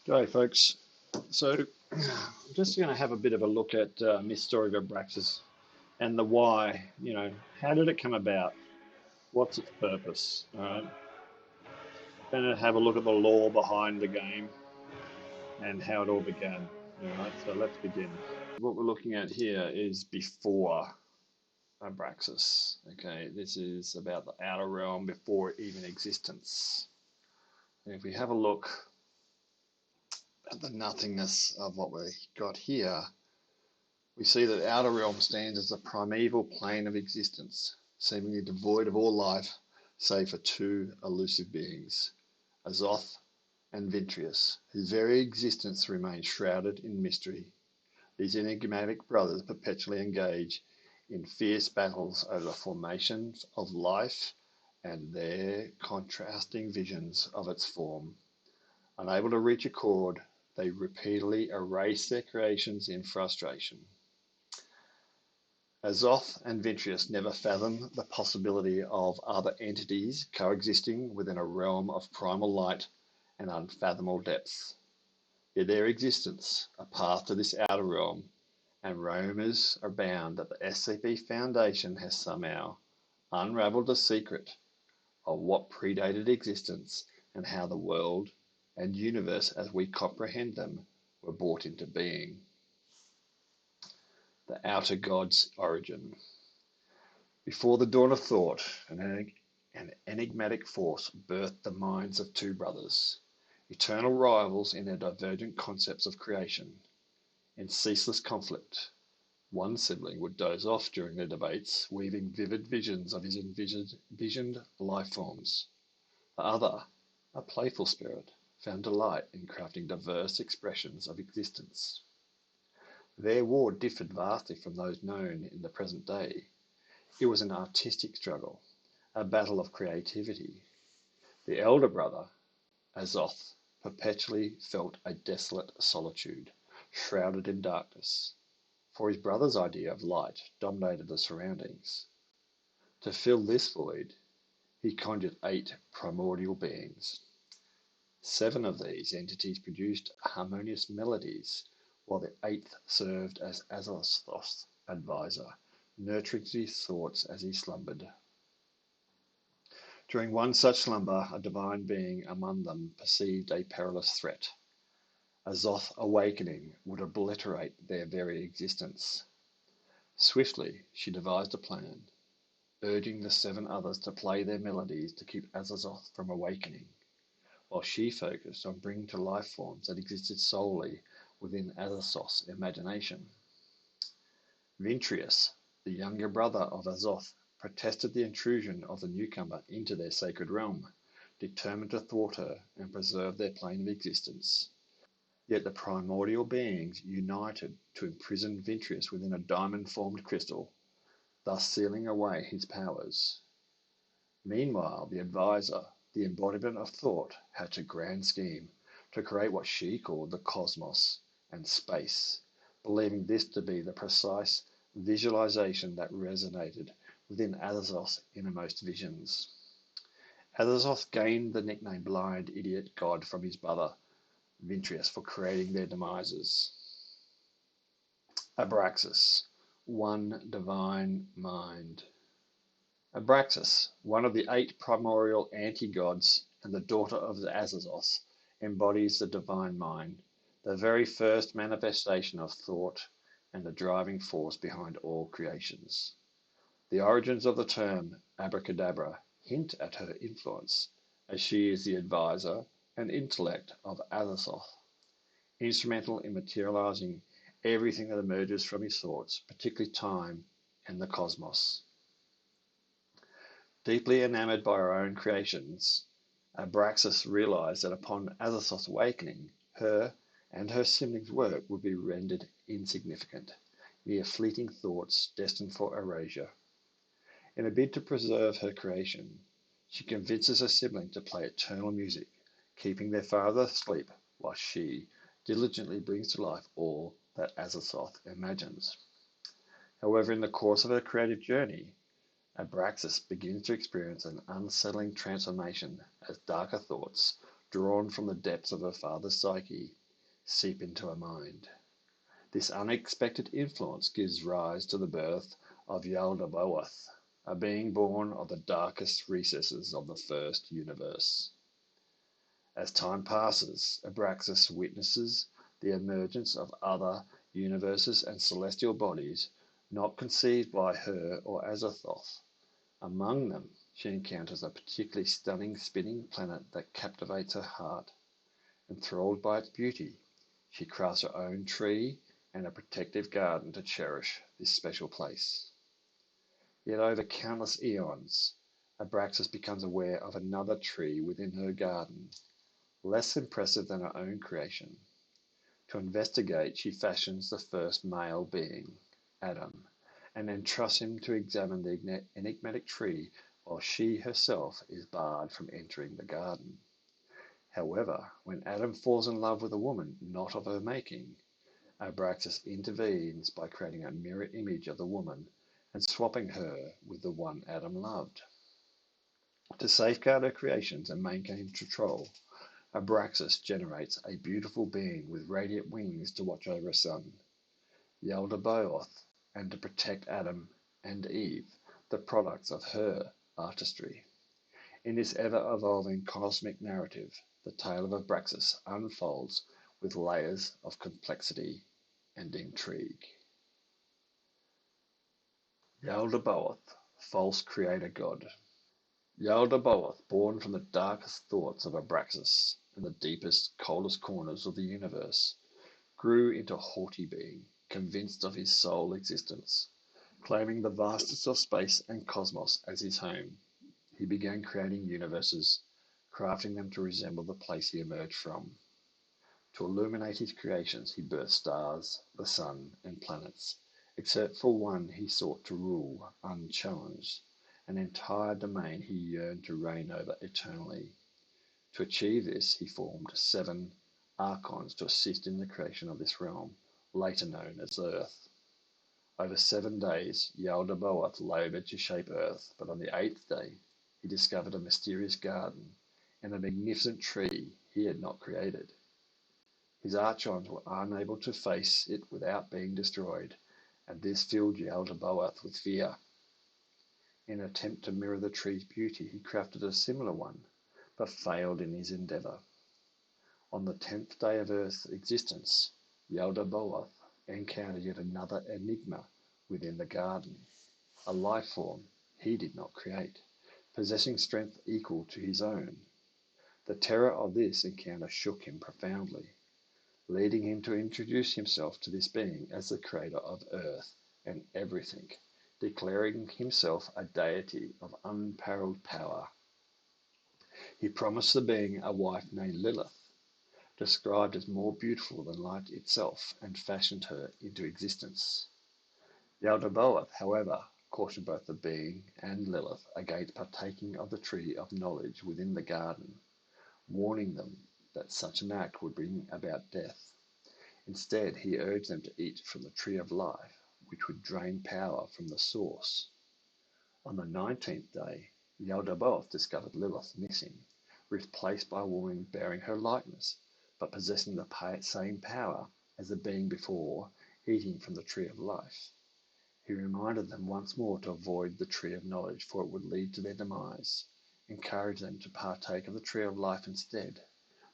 G'day, folks. So, I'm just going to have a bit of a look at Myths Story of Abraxas and the why. How did it come about? What's its purpose? All right. Going to have a look at the lore behind the game and how it all began. All right. So let's begin. What we're looking at here is before Abraxas. Okay. This is about the outer realm before even existence. And if we have a look at the nothingness of what we got here, we see that the outer realm stands as a primeval plane of existence, seemingly devoid of all life save for two elusive beings, Azoth and Ventrius, whose very existence remains shrouded in mystery. These enigmatic brothers perpetually engage in fierce battles over the formations of life and their contrasting visions of its form. Unable to reach accord, they repeatedly erase their creations in frustration. Azoth and Ventrius never fathom the possibility of other entities coexisting within a realm of primal light and unfathomable depths. Yet their existence, a path to this outer realm, and rumors abound that the SCP Foundation has somehow unraveled the secret of what predated existence and how the world and universe as we comprehend them were brought into being. The Outer God's origin. Before the dawn of thought, an enigmatic force birthed the minds of two brothers, eternal rivals in their divergent concepts of creation. In ceaseless conflict, one sibling would doze off during their debates, weaving vivid visions of his envisioned life forms. The other, a playful spirit, found delight in crafting diverse expressions of existence. Their war differed vastly from those known in the present day. It was an artistic struggle, a battle of creativity. The elder brother, Azoth, perpetually felt a desolate solitude, shrouded in darkness, for his brother's idea of light dominated the surroundings. To fill this void, he conjured 8 primordial beings. 7 of these entities produced harmonious melodies, while the 8th served as Azoth's advisor, nurturing his thoughts as he slumbered. During one such slumber, a divine being among them perceived a perilous threat. Azoth awakening would obliterate their very existence. Swiftly, she devised a plan, urging the 7 others to play their melodies to keep Azazoth from awakening, while she focused on bringing to life forms that existed solely within Azazoth's imagination. Ventrius, the younger brother of Azoth, protested the intrusion of the newcomer into their sacred realm, determined to thwart her and preserve their plane of existence. Yet the primordial beings united to imprison Ventrius within a diamond-formed crystal, thus sealing away his powers. Meanwhile, the advisor, the embodiment of thought, hatched a grand scheme to create what she called the cosmos and space, believing this to be the precise visualization that resonated within Azazoth's innermost visions. Azazoth gained the nickname Blind Idiot God from his brother Ventrius for creating their demises. Abraxas, one divine mind. Abraxas, one of the 8 primordial anti-gods and the daughter of the Azazoth, embodies the divine mind, the very first manifestation of thought and the driving force behind all creations. The origins of the term abracadabra hint at her influence, as she is the advisor and intellect of Azazoth, instrumental in materializing everything that emerges from his thoughts, particularly time and the cosmos. Deeply enamored by her own creations, Abraxas realized that upon Azazoth's awakening, her and her siblings' work would be rendered insignificant, mere fleeting thoughts destined for erasure. In a bid to preserve her creation, she convinces her sibling to play eternal music, keeping their father asleep while she diligently brings to life all that Azazoth imagines. However, in the course of her creative journey, Abraxas begins to experience an unsettling transformation as darker thoughts drawn from the depths of her father's psyche, seep into her mind. This unexpected influence gives rise to the birth of Yaldabaoth, a being born of the darkest recesses of the first universe. As time passes, Abraxas witnesses the emergence of other universes and celestial bodies not conceived by her or Azathoth. Among them, she encounters a particularly stunning spinning planet that captivates her heart. Enthralled by its beauty, she crafts her own tree and a protective garden to cherish this special place. Yet over countless eons, Abraxas becomes aware of another tree within her garden, less impressive than her own creation. To investigate, she fashions the first male being, Adam, and entrusts him to examine the enigmatic tree while she herself is barred from entering the garden. However, when Adam falls in love with a woman not of her making, Abraxas intervenes by creating a mirror image of the woman and swapping her with the one Adam loved. To safeguard her creations and maintain control, Abraxas generates a beautiful being with radiant wings to watch over her son, Yaldabaoth, and to protect Adam and Eve, the products of her artistry. In this ever-evolving cosmic narrative, the tale of Abraxas unfolds with layers of complexity and intrigue. Yaldabaoth, false creator god. Yaldabaoth, born from the darkest thoughts of Abraxas and the deepest, coldest corners of the universe, grew into a haughty being, convinced of his sole existence. Claiming the vastness of space and cosmos as his home, he began creating universes, crafting them to resemble the place he emerged from. To illuminate his creations, he birthed stars, the sun, and planets, except for one he sought to rule unchallenged, an entire domain he yearned to reign over eternally. To achieve this, he formed 7 archons to assist in the creation of this realm, later known as Earth. Over 7 days, Yaldabaoth laboured to shape Earth, but on the 8th day, he discovered a mysterious garden and a magnificent tree he had not created. His archons were unable to face it without being destroyed, and this filled Yaldabaoth with fear. In an attempt to mirror the tree's beauty, he crafted a similar one, but failed in his endeavour. On the 10th day of Earth's existence, Yaldabaoth encountered yet another enigma within the garden, a life form he did not create, possessing strength equal to his own. The terror of this encounter shook him profoundly, leading him to introduce himself to this being as the creator of Earth and everything, declaring himself a deity of unparalleled power. He promised the being a wife named Lilith, described as more beautiful than light itself, and fashioned her into existence. Yaldabaoth, however, cautioned both the being and Lilith against partaking of the tree of knowledge within the garden, warning them that such an act would bring about death. Instead, he urged them to eat from the tree of life, which would drain power from the source. On the 19th day, Yaldabaoth discovered Lilith missing, replaced by a woman bearing her likeness, but possessing the same power as the being before, eating from the tree of life. He reminded them once more to avoid the tree of knowledge, for it would lead to their demise, encouraged them to partake of the tree of life instead.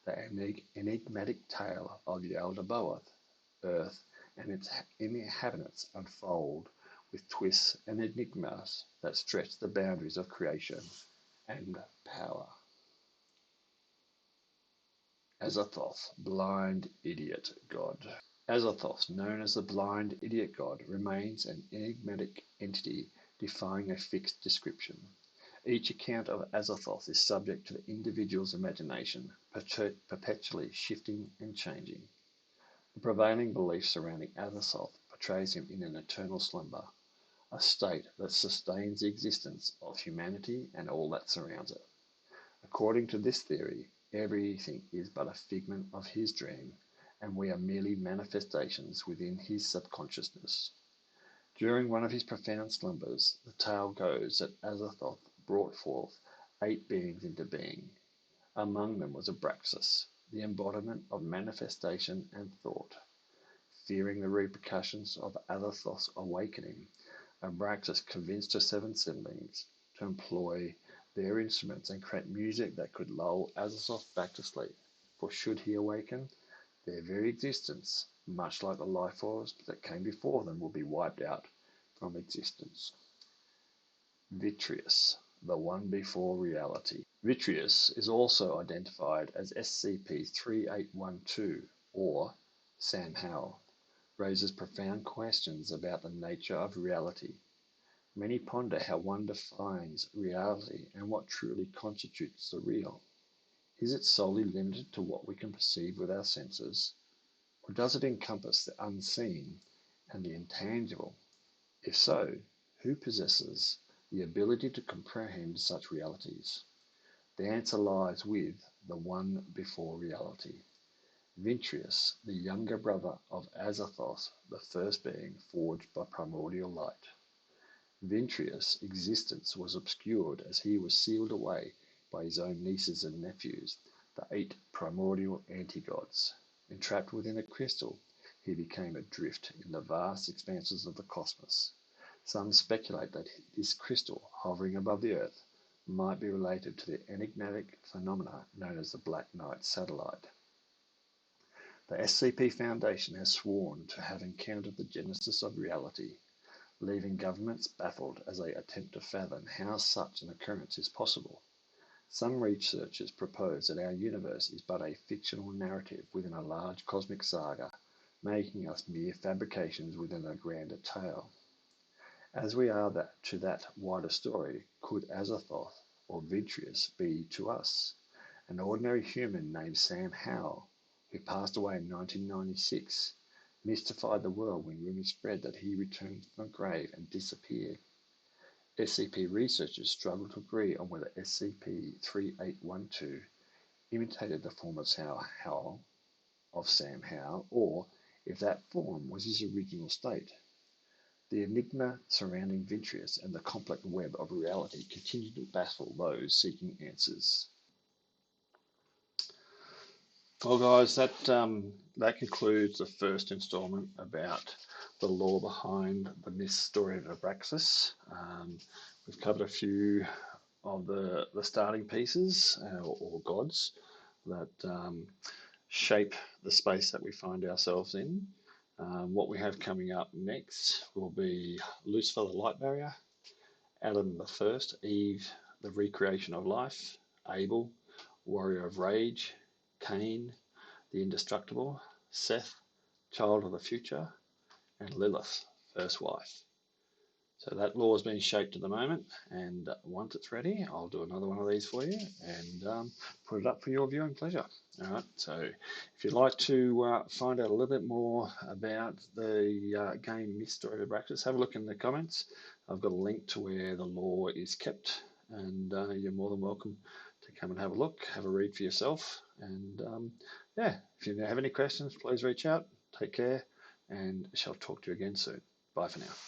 The enigmatic tale of Yaldabaoth, Earth, and its inhabitants unfold with twists and enigmas that stretch the boundaries of creation and power. Azathoth, blind idiot god. Azathoth, known as the blind idiot god, remains an enigmatic entity defying a fixed description. Each account of Azathoth is subject to the individual's imagination, perpetually shifting and changing. The prevailing belief surrounding Azathoth portrays him in an eternal slumber, a state that sustains the existence of humanity and all that surrounds it. According to this theory, everything is but a figment of his dream, and we are merely manifestations within his subconsciousness. During one of his profound slumbers, the tale goes that Azathoth brought forth 8 beings into being, Among them was Abraxas, the embodiment of manifestation and thought. Fearing the repercussions of Azathoth's awakening, Abraxas convinced her seven siblings to employ their instruments and create music that could lull Azathoth back to sleep. For should he awaken, their very existence, much like the life forms that came before them, will be wiped out from existence. Vitreous, the one before reality. Vitreous is also identified as SCP-3812 or Sam Howell, raises profound questions about the nature of reality. Many ponder how one defines reality and what truly constitutes the real. Is it solely limited to what we can perceive with our senses, or does it encompass the unseen and the intangible? If so, who possesses the ability to comprehend such realities? The answer lies with the one before reality. Ventreus, the younger brother of Azathoth, the first being forged by primordial light. Ventreus' existence was obscured as he was sealed away by his own nieces and nephews, the 8 primordial antigods. Entrapped within a crystal, he became adrift in the vast expanses of the cosmos. Some speculate that this crystal, hovering above the Earth, might be related to the enigmatic phenomena known as the Black Knight satellite. The SCP Foundation has sworn to have encountered the genesis of reality, leaving governments baffled as they attempt to fathom how such an occurrence is possible. Some researchers propose that our universe is but a fictional narrative within a large cosmic saga, making us mere fabrications within a grander tale. As we are to that wider story, could Azathoth or Vidrius be to us? An ordinary human named Sam Howell, who passed away in 1996, mystified the world when rumors spread that he returned from the grave and disappeared. SCP researchers struggle to agree on whether SCP-3812 imitated the form of Sam Howell, or if that form was his original state. The enigma surrounding Ventrius and the complex web of reality continue to baffle those seeking answers. Well, guys, that concludes the first instalment about the lore behind the Myths Story of Abraxas. We've covered a few of the starting pieces or gods that shape the space that we find ourselves in. What we have coming up next will be Lucifer, the Light Barrier, Adam the First, Eve, the Recreation of Life, Abel, Warrior of Rage, Cain, the Indestructible, Seth, Child of the Future, and Lilith, First Wife. So that law is being shaped at the moment, and once it's ready, I'll do another one of these for you and put it up for your viewing pleasure. All right, so if you'd like to find out a little bit more about the game Myths Story of Abraxas, have a look in the comments. I've got a link to where the lore is kept, and you're more than welcome to come and have a look, have a read for yourself. And yeah, if you have any questions, please reach out. Take care, and shall talk to you again soon. Bye for now.